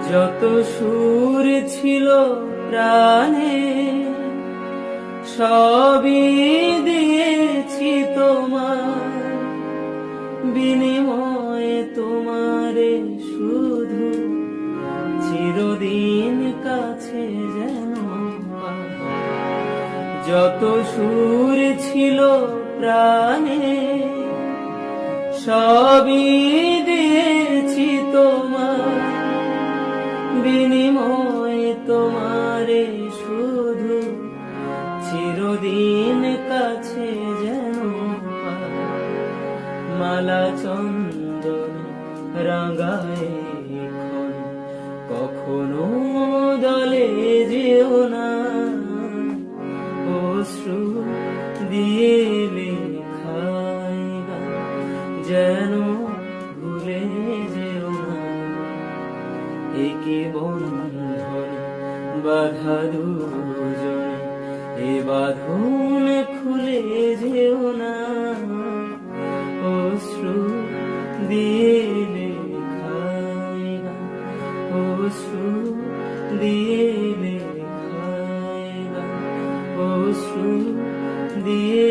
যত সুর ছিল প্রাণে সবই দিয়েছি তোমার বিনিময়ে, তোমারে শুধু চিরদিন কাছে যেন পাই। যত সুর ছিল প্রাণে সবই দিয়েছি তোমার বিনিময়ে, তোমারে শুধু চিরদিন কাছে যেন পাই। মালা চন্দন রাঙায় ক্ষণ কখনো দলে যেও না, অশ্রু দিয়ে লেখাই যেন ভুলে যেও না। একে বন্ধন বাধা দুজনে, এ বাঁধন খুলে যেও না, অশ্রু দিয়ে লেখাই গান, অশ্রু দিয়ে লেখাই গান, অশ্রু দিয়ে